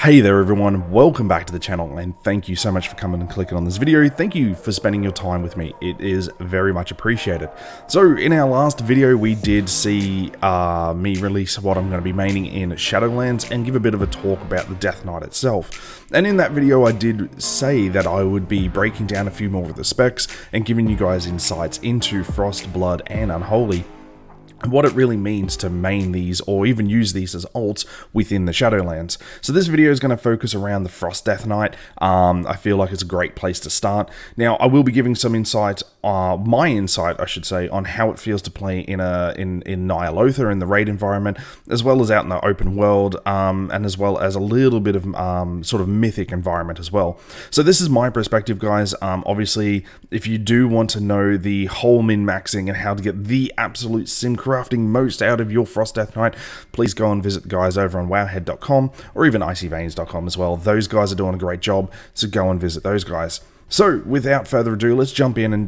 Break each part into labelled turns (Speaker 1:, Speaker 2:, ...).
Speaker 1: Hey there everyone, welcome back to the channel and thank you so much for coming and clicking on this video. Thank you for spending your time with me, it is very much appreciated. So in our last video we did see me release what I'm going to be maining in Shadowlands and give a bit of a talk about the Death Knight itself. And in that video I did say that I would be breaking down a few more of the specs and giving you guys insights into Frost, Blood and Unholy, and what it really means to main these or even use these as alts within the Shadowlands. So this video is going to focus around the Frost Death Knight. I feel like it's a great place to start. Now I will be giving some insight, my insight I should say, on how it feels to play in Nyalotha in the raid environment, as well as out in the open world, and as well as a little bit of sort of mythic environment as well. So this is my perspective, guys. Obviously, if you do want to know the whole min-maxing and how to get the absolute sim crafting most out of your Frost Death Knight, please go and visit the guys over on wowhead.com or even icyveins.com as well. Those guys are doing a great job, so go and visit those guys. So, without further ado, let's jump in and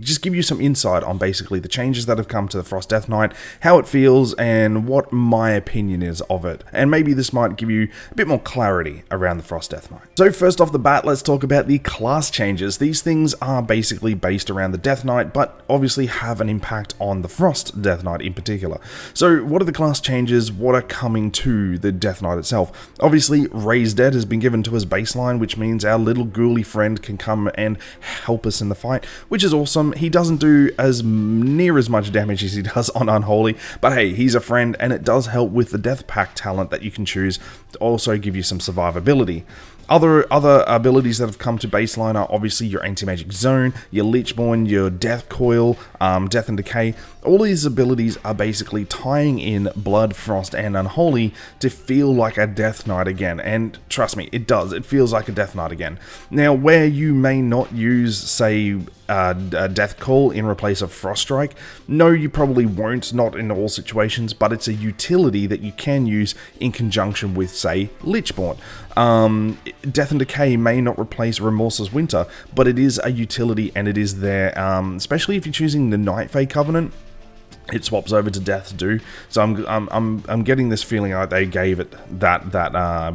Speaker 1: just give you some insight on basically the changes that have come to the Frost Death Knight, how it feels, and what my opinion is of it. And maybe this might give you a bit more clarity around the Frost Death Knight. So first off the bat, let's talk about the class changes. These things are basically based around the Death Knight, but obviously have an impact on the Frost Death Knight in particular. So what are the class changes? What are coming to the Death Knight itself? Obviously, Raise Dead has been given to us baseline, which means our little ghouly friend can come and help us in the fight, which is awesome. He doesn't do as near as much damage as he does on Unholy, but hey, he's a friend and it does help with the Death Pact talent that you can choose to also give you some survivability. Other abilities that have come to baseline are obviously your Anti-Magic Zone, your Leechborn, your Death Coil, Death and Decay. All these abilities are basically tying in Blood, Frost, and Unholy to feel like a Death Knight again. And trust me, it does. It feels like a Death Knight again. Now, where you may not use, say, a Death Call in replace of Frost Strike, no, you probably won't, not in all situations, but it's a utility that you can use in conjunction with, say, Leechborn. Death and Decay may not replace Remorseless Winter, but it is a utility and it is there, especially if you're choosing the Night Fae Covenant. It swaps over to Death's Due, so I'm getting this feeling like they gave it that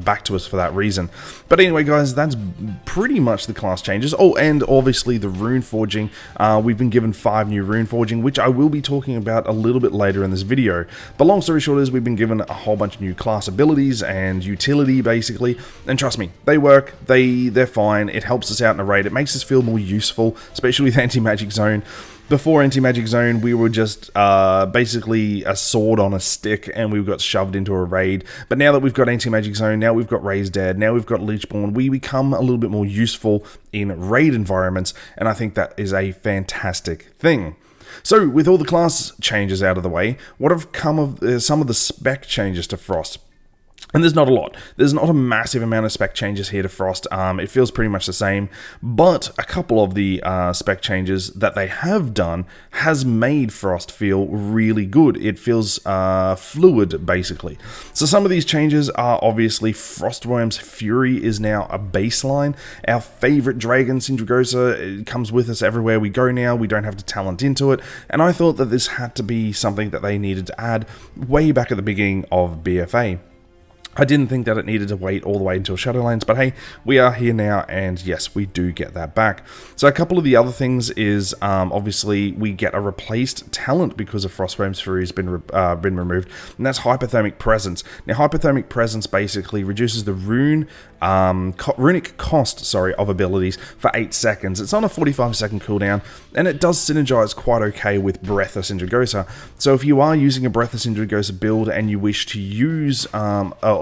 Speaker 1: back to us for that reason. But anyway, guys, that's pretty much the class changes. Oh, and obviously the Rune Forging. We've been given 5 new Rune Forging, which I will be talking about a little bit later in this video. But long story short is we've been given a whole bunch of new class abilities and utility, basically. And trust me, they work. They're fine. It helps us out in a raid. It makes us feel more useful, especially with Anti-Magic Zone. Before Anti-Magic Zone, we were just basically a sword on a stick and we got shoved into a raid. But now that we've got Anti-Magic Zone, now we've got Raise Dead, now we've got Leechborn, we become a little bit more useful in raid environments, and I think that is a fantastic thing. So, with all the class changes out of the way, what have come of some of the spec changes to Frost? And there's not a lot. There's not a massive amount of spec changes here to Frost. It feels pretty much the same. But a couple of the spec changes that they have done has made Frost feel really good. It feels fluid, basically. So some of these changes are obviously Frostworm's Fury is now a baseline. Our favorite dragon, Sindragosa, comes with us everywhere we go now. We don't have to talent into it. And I thought that this had to be something that they needed to add way back at the beginning of BFA. I didn't think that it needed to wait all the way until Shadowlands, but hey, we are here now, and yes, we do get that back. So a couple of the other things is, obviously, we get a replaced talent because of Frostworm's Fury has been removed, and that's Hypothermic Presence. Now, Hypothermic Presence basically reduces the runic cost, of abilities for 8 seconds. It's on a 45-second cooldown, and it does synergize quite okay with Breath of Sindragosa. So if you are using a Breath of Sindragosa build and you wish to use,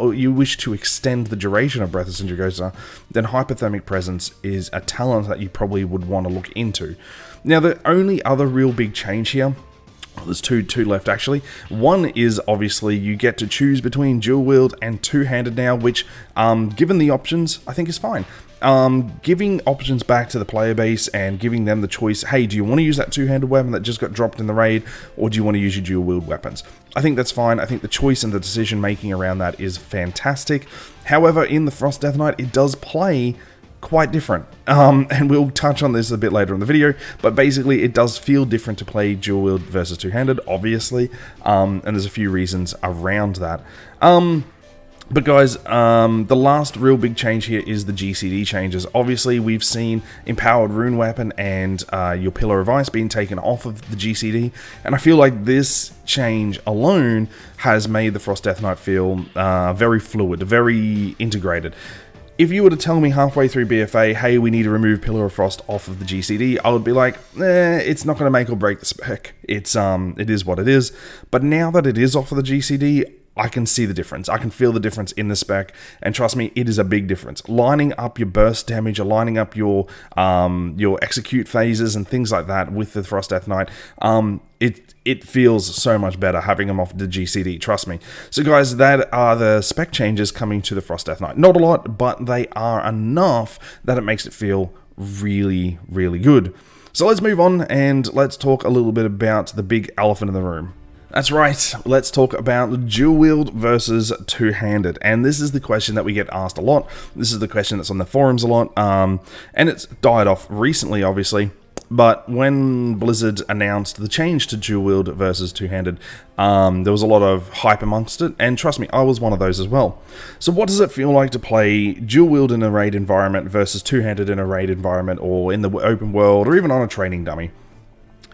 Speaker 1: or you wish to extend the duration of Breath of Sindragosa, then Hypothermic Presence is a talent that you probably would want to look into. Now, the only other real big change here, there's two left actually. One is obviously you get to choose between dual wield and two-handed now, which given the options I think is fine. Giving options back to the player base and giving them the choice, hey, do you want to use that two-handed weapon that just got dropped in the raid, or do you want to use your dual wield weapons? I think that's fine. I think the choice and the decision making around that is fantastic. However, in the Frost Death Knight, it does play quite different, and we'll touch on this a bit later in the video, but basically it does feel different to play dual wield versus two-handed, obviously, and there's a few reasons around that. But guys, the last real big change here is the GCD changes. Obviously, we've seen Empowered Rune Weapon and your Pillar of Ice being taken off of the GCD, and I feel like this change alone has made the Frost Death Knight feel very fluid, very integrated. If you were to tell me halfway through BFA, hey, we need to remove Pillar of Frost off of the GCD, I would be like, it's not going to make or break the spec. It is what it is. But now that it is off of the GCD, I can see the difference. I can feel the difference in the spec, and trust me, it is a big difference. Lining up your burst damage, or lining up your execute phases and things like that with the Frost Death Knight, it feels so much better having them off the GCD, trust me. So guys, that are the spec changes coming to the Frost Death Knight. Not a lot, but they are enough that it makes it feel really, really good. So let's move on and let's talk a little bit about the big elephant in the room. That's right, let's talk about dual wield versus two-handed, and this is the question that we get asked a lot. This is the question that's on the forums a lot, and it's died off recently, obviously, but when Blizzard announced the change to dual wield versus two-handed, there was a lot of hype amongst it, and trust me, I was one of those as well. So what does it feel like to play dual wield in a raid environment versus two-handed in a raid environment, or in the open world, or even on a training dummy?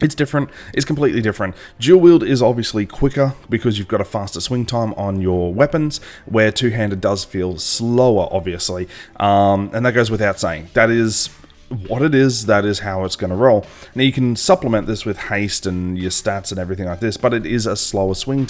Speaker 1: It's different. It's completely different. Dual wield is obviously quicker because you've got a faster swing time on your weapons, where two-handed does feel slower, obviously. And that goes without saying. That is what it is, that is how it's going to roll. Now you can supplement this with haste and your stats and everything like this, but it is a slower swing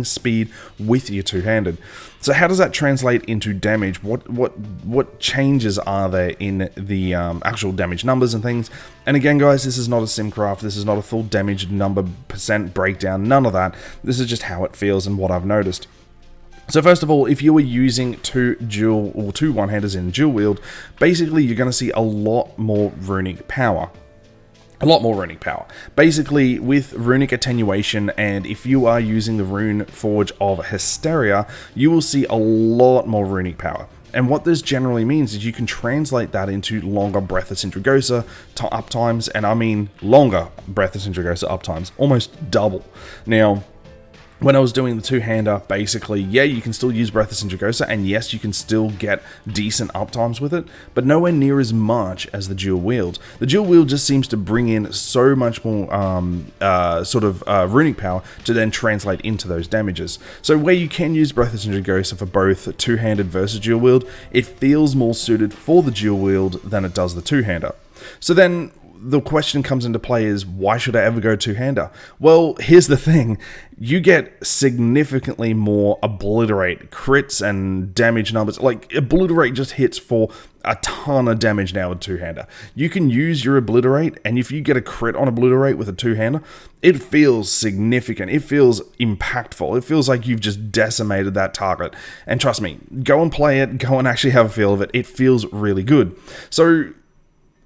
Speaker 1: speed with your two-handed. So how does that translate into damage? What changes are there in the actual damage numbers and things? And again, guys, this is not a simcraft. This is not a full damage number percent breakdown. None of that. This is just how it feels and what I've noticed. So first of all, if you were using two one-handers in dual wield, basically you're going to see a lot more runic power. A lot more runic power. Basically, with runic attenuation, and if you are using the Rune Forge of Hysteria, you will see a lot more runic power. And what this generally means is you can translate that into longer Breath of Sindragosa uptimes, and I mean longer Breath of Sindragosa uptimes, almost double. Now, when I was doing the two-hander, basically, yeah, you can still use Breath of Sindragosa, and yes, you can still get decent uptimes with it, but nowhere near as much as the dual wield. The dual wield just seems to bring in so much more runic power to then translate into those damages. So where you can use Breath of Sindragosa for both two-handed versus dual wield, it feels more suited for the dual wield than it does the two-hander. So then the question comes into play is, why should I ever go two-hander? Well, here's the thing. You get significantly more obliterate crits and damage numbers. Like, obliterate just hits for a ton of damage now with two-hander. You can use your obliterate, and if you get a crit on obliterate with a two-hander, it feels significant. It feels impactful. It feels like you've just decimated that target. And trust me, go and play it. Go and actually have a feel of it. It feels really good. So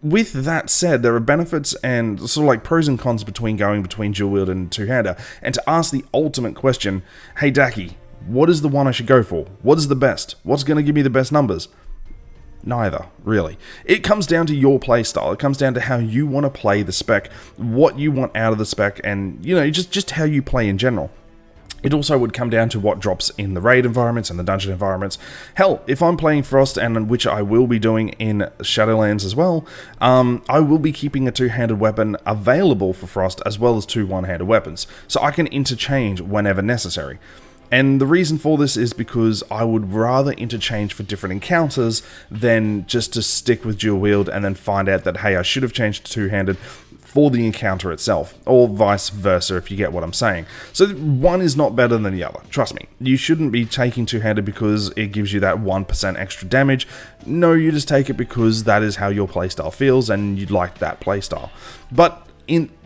Speaker 1: with that said, there are benefits and sort of like pros and cons between going between dual wield and two-hander. And to ask the ultimate question, hey Daki, what is the one I should go for? What is the best? What's going to give me the best numbers? Neither, really. It comes down to your playstyle. It comes down to how you want to play the spec, what you want out of the spec, and, you know, just how you play in general. It also would come down to what drops in the raid environments and the dungeon environments. Hell, if I'm playing Frost, and which I will be doing in Shadowlands as well, I will be keeping a two-handed weapon available for Frost as well as two one-handed weapons, so I can interchange whenever necessary. And the reason for this is because I would rather interchange for different encounters than just to stick with dual wield and then find out that, hey, I should have changed to two-handed for the encounter itself, or vice versa, if you get what I'm saying. So one is not better than the other, trust me. You shouldn't be taking two-handed because it gives you that 1% extra damage. No, you just take it because that is how your playstyle feels and you'd like that playstyle. But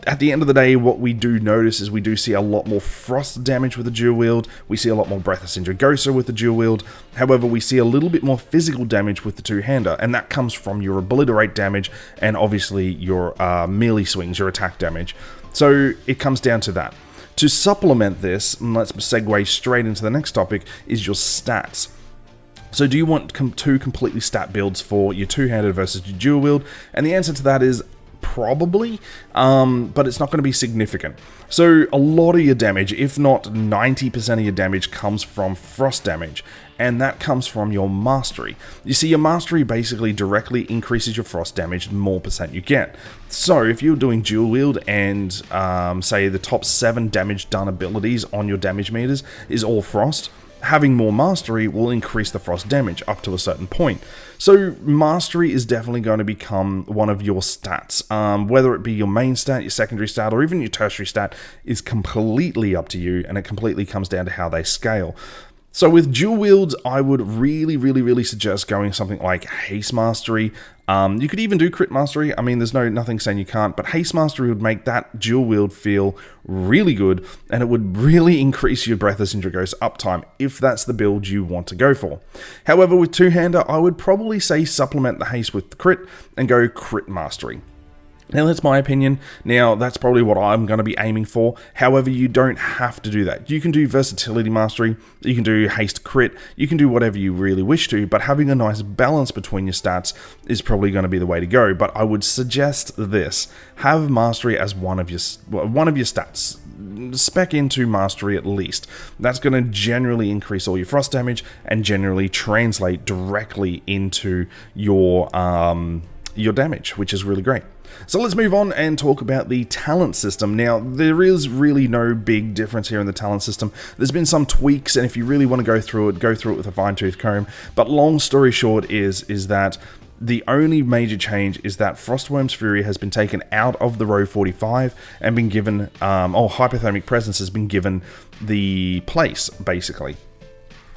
Speaker 1: at the end of the day, what we do notice is we do see a lot more frost damage with the dual wield. We see a lot more Breath of Sindragosa with the dual wield. However, we see a little bit more physical damage with the two-hander, and that comes from your obliterate damage and obviously your melee swings, your attack damage. So it comes down to that. To supplement this, and let's segue straight into the next topic, is your stats. So do you want two completely stat builds for your two-handed versus your dual wield? And the answer to that is probably, but it's not going to be significant. So a lot of your damage, if not 90% of your damage, comes from frost damage. and that comes from your mastery. You see, your mastery basically directly increases your frost damage the more percent you get. So if you're doing dual wield and say the top 7 damage done abilities on your damage meters is all frost, having more mastery will increase the frost damage up to a certain point. So mastery is definitely going to become one of your stats. Whether it be your main stat, your secondary stat, or even your tertiary stat is completely up to you, and it completely comes down to how they scale. So with dual wields, I would really suggest going something like Haste Mastery. You could even do Crit Mastery. I mean, there's nothing saying you can't, but Haste Mastery would make that dual wield feel really good, and it would really increase your Breathless Indragosa uptime if that's the build you want to go for. However, with two-hander, I would probably say supplement the Haste with the Crit and go Crit Mastery. Now, that's my opinion. Now, that's probably what I'm going to be aiming for. However, you don't have to do that. You can do Versatility Mastery, you can do Haste Crit, you can do whatever you really wish to, but having a nice balance between your stats is probably going to be the way to go. But I would suggest this. Have Mastery as one of your stats. Spec into Mastery at least. That's going to generally increase all your frost damage and generally translate directly into your damage, which is really great. So let's move on and talk about the talent system. Now, there is really no big difference here in the talent system. There's been some tweaks, and if you really want to go through it with a fine-tooth comb. But long story short is that the only major change is that Frostworm's Fury has been taken out of the row 45 and been given, Hypothermic Presence has been given the place, basically.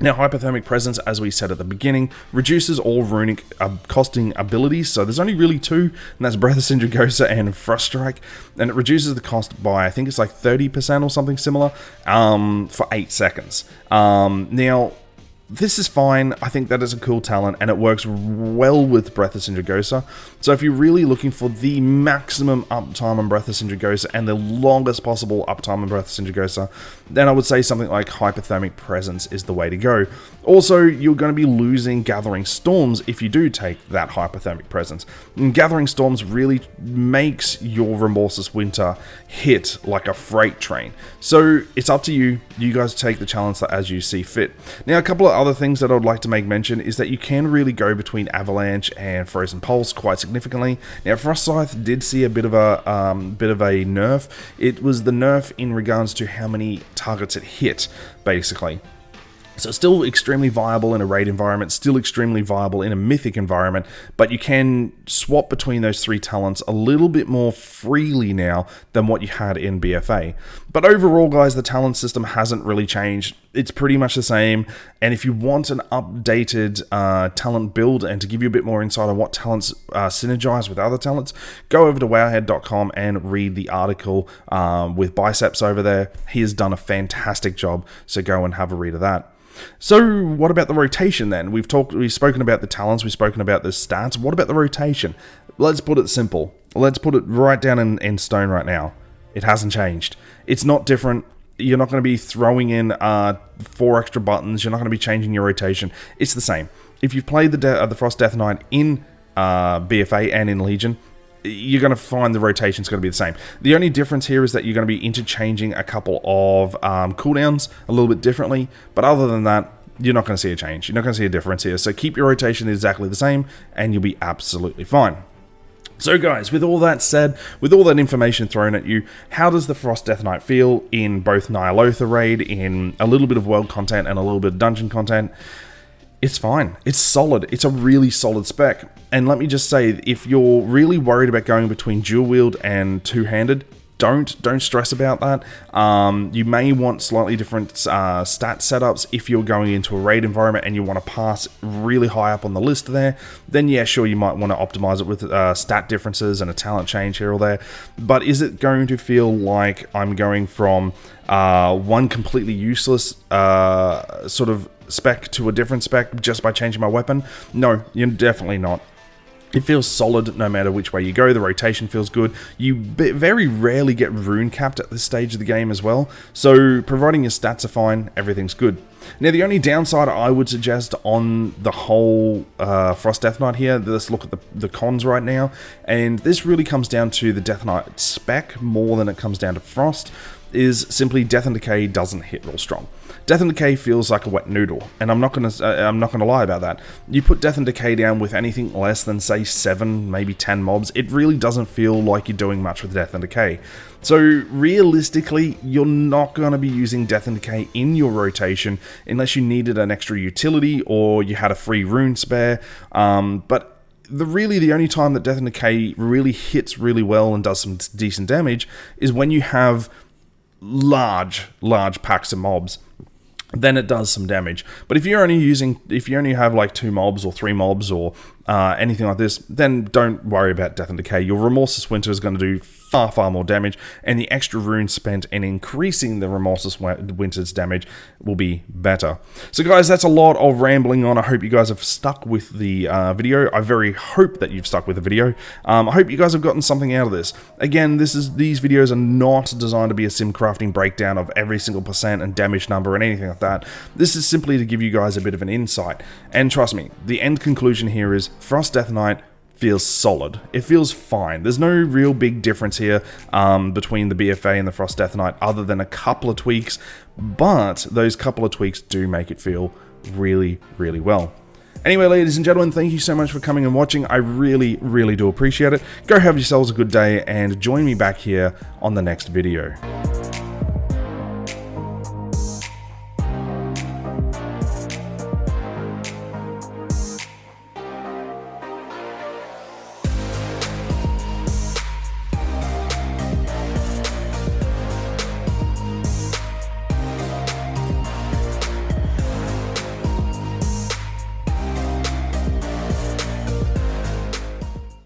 Speaker 1: Now, Hypothermic Presence, as we said at the beginning, reduces all runic costing abilities, so there's only really 2, and that's Breathless Indragosa and Frost Strike, and it reduces the cost by, I think it's like 30% or something similar, for 8 seconds. Now, this is fine. I think that is a cool talent, and it works well with Breathless Indragosa. So if you're really looking for the maximum uptime on Breathless Indragosa and the longest possible uptime on Breathless Indragosa, then I would say something like Hypothermic Presence is the way to go. Also, you're going to be losing Gathering Storms if you do take that Hypothermic Presence. And Gathering Storms really makes your Remorseless Winter hit like a freight train. So it's up to you. You guys take the challenge as you see fit. Now, a couple of other things that I would like to make mention is that you can really go between Avalanche and Frozen Pulse quite significantly. Now, Frost Scythe did see a bit of a nerf. It was the nerf in regards to how many targets it hit, basically. So still extremely viable in a raid environment, still extremely viable in a mythic environment, but you can swap between those 3 talents a little bit more freely now than what you had in BFA. But overall, guys, the talent system hasn't really changed. It's pretty much the same, and if you want an updated talent build and to give you a bit more insight on what talents synergize with other talents, go over to wowhead.com and read the article with Biceps over there. He has done a fantastic job, so go and have a read of that. So what about the rotation then? We've spoken about the talents, we've spoken about the stats. What about the rotation? Let's put it simple. Let's put it right down in stone right now. It hasn't changed. It's not different. You're not going to be throwing in 4 extra buttons. You're not going to be changing your rotation. It's the same. If you've played the Frost Death Knight in BFA and in Legion, you're going to find the rotation's going to be the same. The only difference here is that you're going to be interchanging a couple of cooldowns a little bit differently, but other than that, you're not going to see a change. You're not going to see a difference here. So keep your rotation exactly the same, and you'll be absolutely fine. So guys, with all that said, with all that information thrown at you, how does the Frost Death Knight feel in both Nyalotha raid, in a little bit of world content and a little bit of dungeon content? It's fine. It's solid. It's a really solid spec. And let me just say, if you're really worried about going between dual wield and two-handed, don't stress about that. You may want slightly different stat setups if you're going into a raid environment and you want to pass really high up on the list there. Then yeah, sure, you might want to optimize it with stat differences and a talent change here or there. But is it going to feel like I'm going from one completely useless sort of spec to a different spec just by changing my weapon? No, you're definitely not. It feels solid no matter which way you go. The rotation feels good. You very rarely get rune capped at this stage of the game as well. So providing your stats are fine, everything's good. Now the only downside I would suggest on the whole Frost Death Knight here, let's look at the cons right now. And this really comes down to the Death Knight spec more than it comes down to Frost. is simply Death and Decay doesn't hit real strong. Death and Decay feels like a wet noodle, and I'm not gonna lie about that. You put Death and Decay down with anything less than, say, 7, maybe 10 mobs, it really doesn't feel like you're doing much with Death and Decay. So realistically, you're not going to be using Death and Decay in your rotation unless you needed an extra utility or you had a free rune spare. But the only time that Death and Decay really hits really well and does some decent damage is when you have large packs of mobs. Then it does some damage. But if you only have like 2 mobs or 3 mobs or anything like this, then don't worry about Death and Decay. Your Remorseless Winter is going to do far more damage, and the extra runes spent in increasing the Remorseless Winter's damage will be better. So guys, that's a lot of rambling on. I hope you guys have stuck with the video. I very hope that you've stuck with the video. I hope you guys have gotten something out of this. Again, these videos are not designed to be a sim crafting breakdown of every single percent and damage number and anything like that. This is simply to give you guys a bit of an insight. And trust me, the end conclusion here is Frost Death Knight feels solid. It feels fine. There's no real big difference here between the BFA and the Frost Death Knight other than a couple of tweaks, but those couple of tweaks do make it feel really well. Anyway, ladies and gentlemen, thank you so much for coming and watching. I really do appreciate it. Go have yourselves a good day and join me back here on the next video.